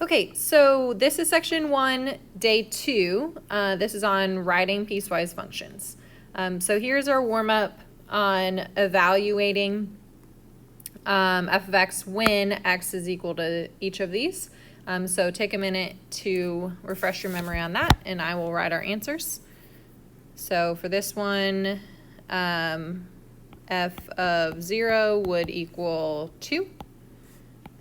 Okay, so this is section 1, day 2. This is on writing piecewise functions. So here's our warm-up on evaluating f of x when x is equal to each of these. So take a minute to refresh your memory on that, and I will write our answers. So for this one, f of 0 would equal 2.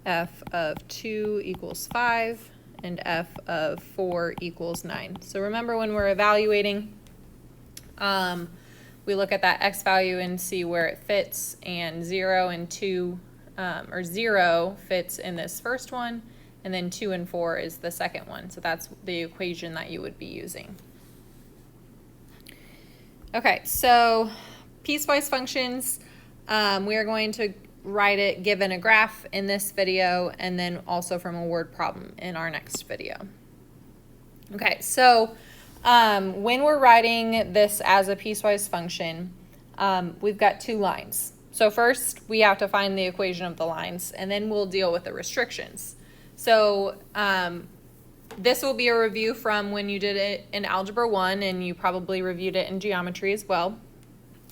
F of 2 equals 5, and f of 4 equals 9. So remember, when we're evaluating, we look at that x value and see where it fits, and 0 and 2, or 0 fits in this first one, and then 2 and 4 is the second one. So that's the equation that you would be using. Okay, so piecewise functions, we are going to write it given a graph in this video, and then also from a word problem in our next video. Okay, so when we're writing this as a piecewise function, we've got two lines. So first we have to find the equation of the lines, and then we'll deal with the restrictions. So this will be a review from when you did it in Algebra 1, and you probably reviewed it in geometry as well,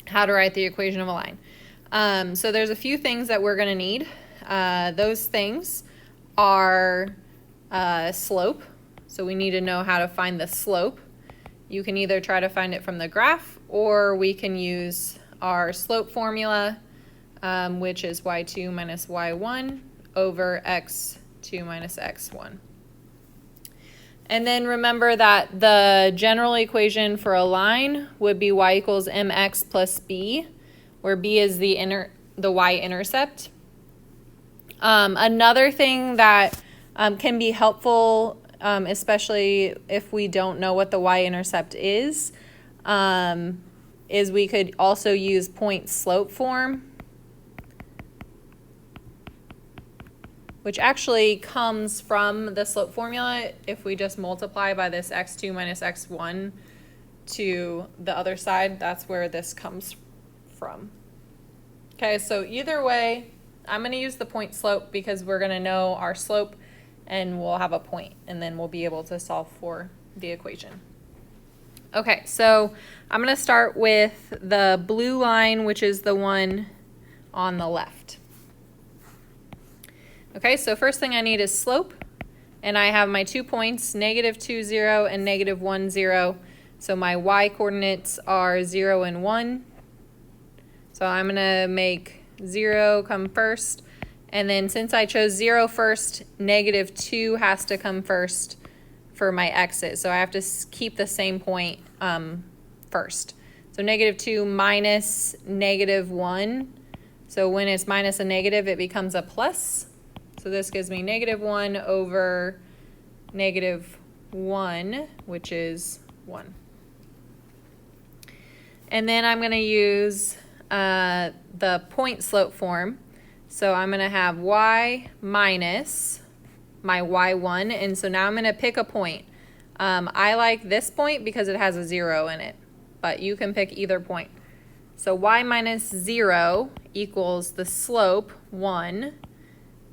how to write the equation of a line. So there's a few things that we're going to need. Those things are slope. So we need to know how to find the slope. You can either try to find it from the graph, or we can use our slope formula, which is y2 minus y1 over x2 minus x1. And then remember that the general equation for a line would be y equals mx plus b, where b is the y-intercept. Another thing that can be helpful, especially if we don't know what the y-intercept is we could also use point slope form, which actually comes from the slope formula. If we just multiply by this x2 minus x1 to the other side, that's where this comes from. Okay, so either way, I'm going to use the point slope because we're going to know our slope and we'll have a point, and then we'll be able to solve for the equation. Okay, so I'm going to start with the blue line, which is the one on the left. Okay, so first thing I need is slope, and I have my 2 points, -2, 0, and -1, 0. So my y-coordinates are 0 and 1. So I'm going to make 0 come first, and then since I chose 0 first, -2 has to come first for my x's. So I have to keep the same point first. So -2 minus -1. So when it's minus a negative, it becomes a plus. So this gives me -1 over -1, which is 1. And then I'm going to use the point slope form. So I'm going to have y minus my y1, and so now I'm going to pick a point. I like this point because it has a 0 in it, but you can pick either point. So y minus 0 equals the slope 1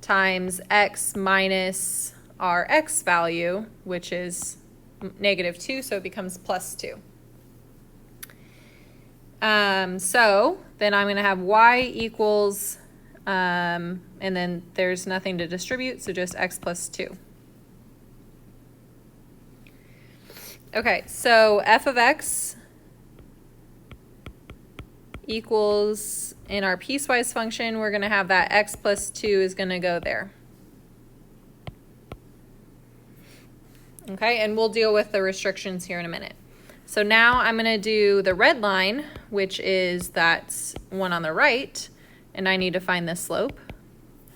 times x minus our x value, which is -2, so it becomes +2. So then I'm going to have y equals, and then there's nothing to distribute, so just x plus 2. Okay, so f of x equals, in our piecewise function, we're going to have that x plus 2 is going to go there. Okay, and we'll deal with the restrictions here in a minute. So now I'm going to do the red line, which is that one on the right, and I need to find the slope.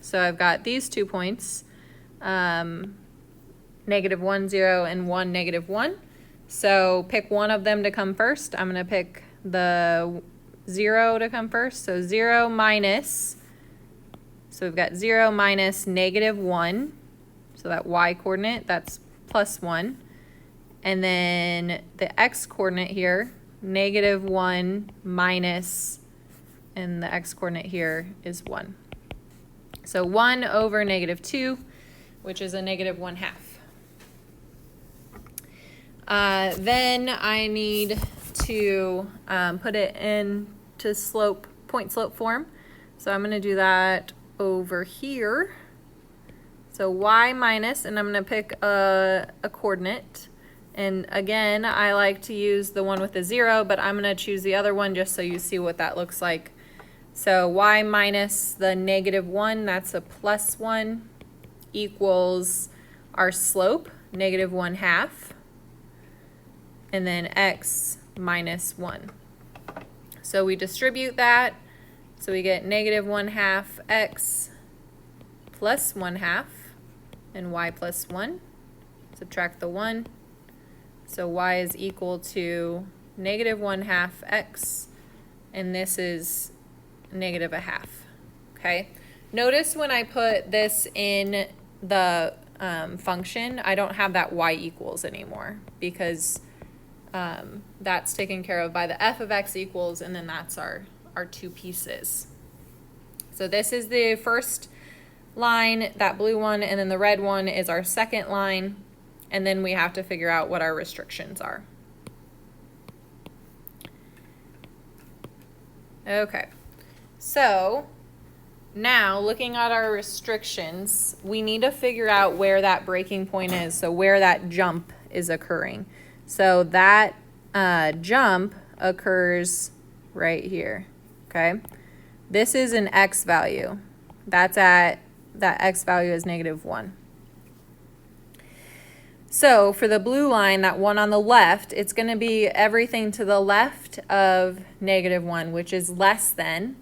So I've got these 2 points, -1, 0, and 1, -1. So pick one of them to come first. I'm going to pick the 0 to come first. So 0 minus, so we've got 0 minus -1. So that y coordinate, that's +1. And then the x coordinate here, -1 minus, and the x coordinate here is 1. So 1 over -2, which is a negative 1/2. Then I need to put it into point slope form. So I'm going to do that over here. So y minus, and I'm going to pick a coordinate. And again, I like to use the one with the 0, but I'm going to choose the other one just so you see what that looks like. So y minus the negative 1, that's a +1, equals our slope, negative 1/2, and then x minus 1. So we distribute that, so we get negative 1/2 x plus 1/2, and y plus 1. Subtract the 1. So y is equal to negative 1/2 x, and this is negative 1/2. Okay. Notice when I put this in the function, I don't have that y equals anymore, because that's taken care of by the f of x equals, and then that's our two pieces. So this is the first line, that blue one, and then the red one is our second line, and then we have to figure out what our restrictions are. Okay, so now looking at our restrictions, we need to figure out where that breaking point is, so where that jump is occurring. So that jump occurs right here, okay? This is an x value. That x value is negative 1. So for the blue line, that one on the left, it's going to be everything to the left of negative 1, which is less than.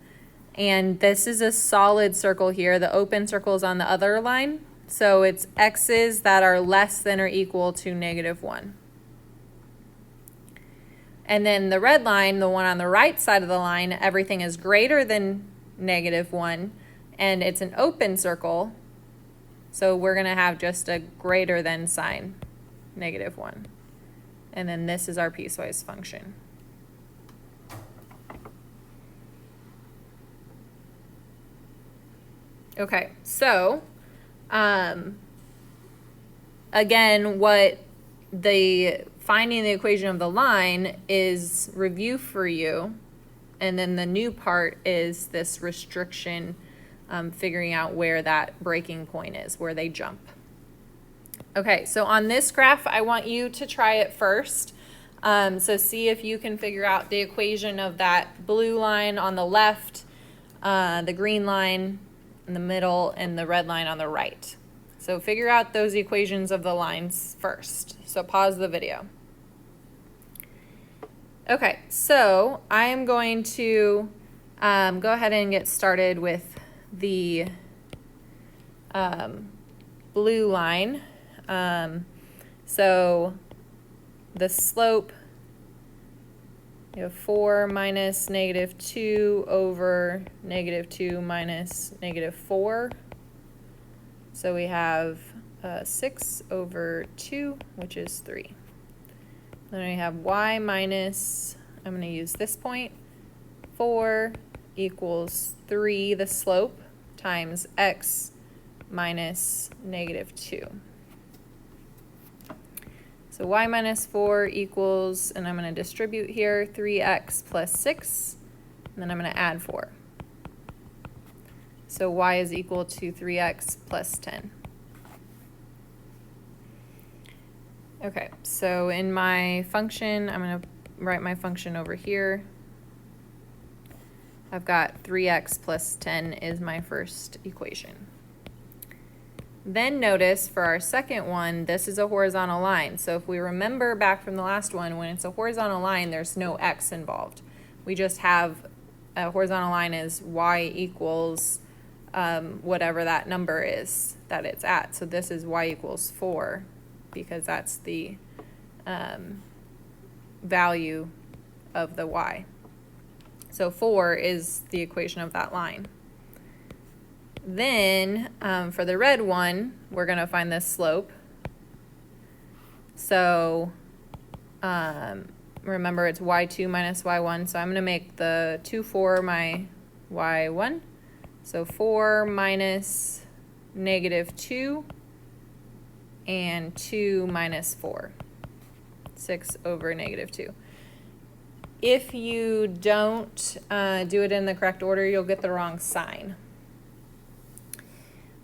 And this is a solid circle here. The open circle is on the other line. So it's x's that are less than or equal to negative 1. And then the red line, the one on the right side of the line, everything is greater than negative 1. And it's an open circle. So we're going to have just a greater than sign, negative 1. And then this is our piecewise function. Okay, so again, what finding the equation of the line is review for you. And then the new part is this restriction, figuring out where that breaking point is, where they jump. Okay, so on this graph, I want you to try it first. So see if you can figure out the equation of that blue line on the left, the green line in the middle, and the red line on the right. So figure out those equations of the lines first. So pause the video. Okay, so I am going to go ahead and get started with the blue line. So the slope, you have 4 minus negative 2 over negative 2 minus negative 4. So we have 6 over 2, which is 3. Then we have y minus, I'm going to use this point, 4 equals 3, the slope, times x minus negative 2. So y minus 4 equals, and I'm going to distribute here, 3x plus 6, and then I'm going to add 4. So y is equal to 3x plus 10. Okay, so in my function, I'm going to write my function over here. I've got 3x plus 10 is my first equation. Then notice for our second one, this is a horizontal line. So if we remember back from the last one, when it's a horizontal line, there's no x involved. We just have a horizontal line is y equals whatever that number is that it's at. So this is y equals 4 because that's the value of the y. So 4 is the equation of that line. Then for the red one, we're going to find this slope. So remember it's y2 minus y1. So I'm going to make the 2, 4 my y1. So 4 minus negative 2 and 2 minus 4. 6 over negative 2. If you don't do it in the correct order, you'll get the wrong sign.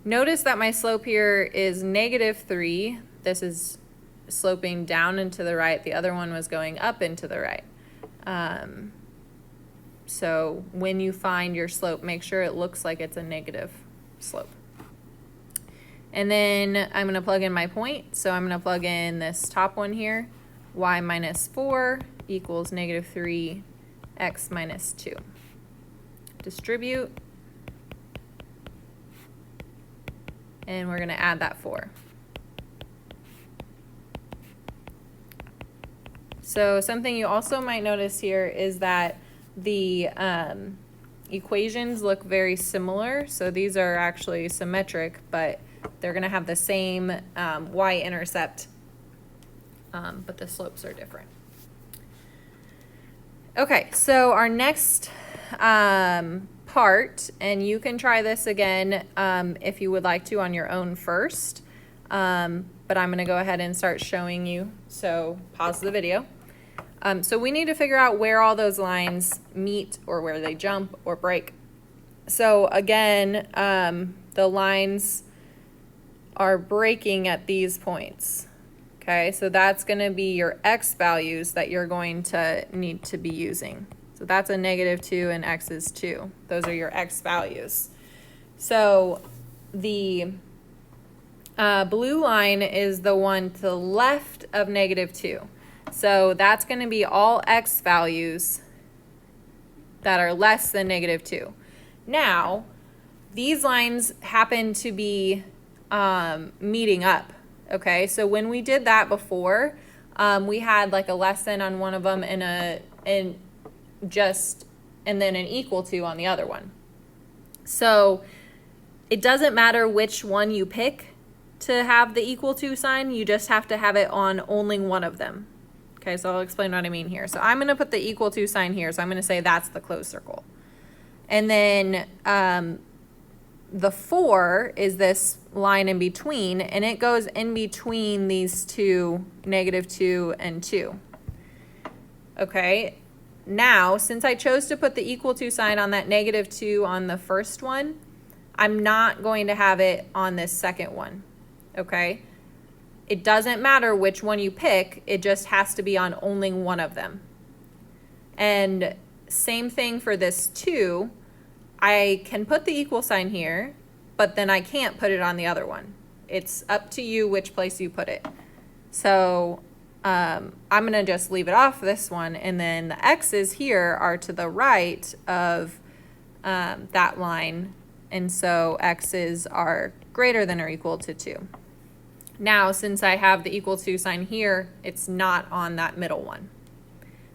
Notice that my slope here is negative 3. This is sloping down and to the right. The other one was going up and to the right. So when you find your slope, make sure it looks like it's a negative slope. And then I'm going to plug in my point. So I'm going to plug in this top one here. Y minus 4 equals negative 3, x minus 2. Distribute. And we're going to add that 4. So something you also might notice here is that the equations look very similar. So these are actually symmetric, but they're going to have the same y-intercept, but the slopes are different. Okay, so our next part, and you can try this again if you would like to on your own first, but I'm going to go ahead and start showing you. So pause the video. So we need to figure out where all those lines meet or where they jump or break. So again, the lines are breaking at these points. Okay, so that's going to be your x values that you're going to need to be using. So that's a negative 2 and x is 2. Those are your x values. So the blue line is the one to the left of negative 2. So that's going to be all x values that are less than negative 2. Now, these lines happen to be meeting up. Okay, so when we did that before, we had like a less than on one of them and then an equal to on the other one. So it doesn't matter which one you pick to have the equal to sign, you just have to have it on only one of them. Okay, so I'll explain what I mean here. So I'm going to put the equal to sign here, so I'm going to say that's the closed circle. And then the 4 is this line in between, and it goes in between these two, negative 2 and 2. Okay, now since I chose to put the equal to sign on that negative 2 on the first one, I'm not going to have it on this second one. Okay, it doesn't matter which one you pick, it just has to be on only one of them. And same thing for this 2. I can put the equal sign here, but then I can't put it on the other one. It's up to you which place you put it. So I'm going to just leave it off this one, and then the x's here are to the right of that line, and so x's are greater than or equal to 2. Now, since I have the equal to sign here, it's not on that middle one.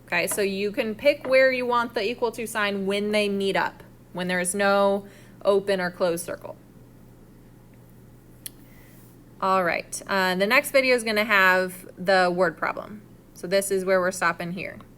Okay, so you can pick where you want the equal to sign when they meet up, when there is no open or closed circle. All right, the next video is going to have the word problem. So this is where we're stopping here.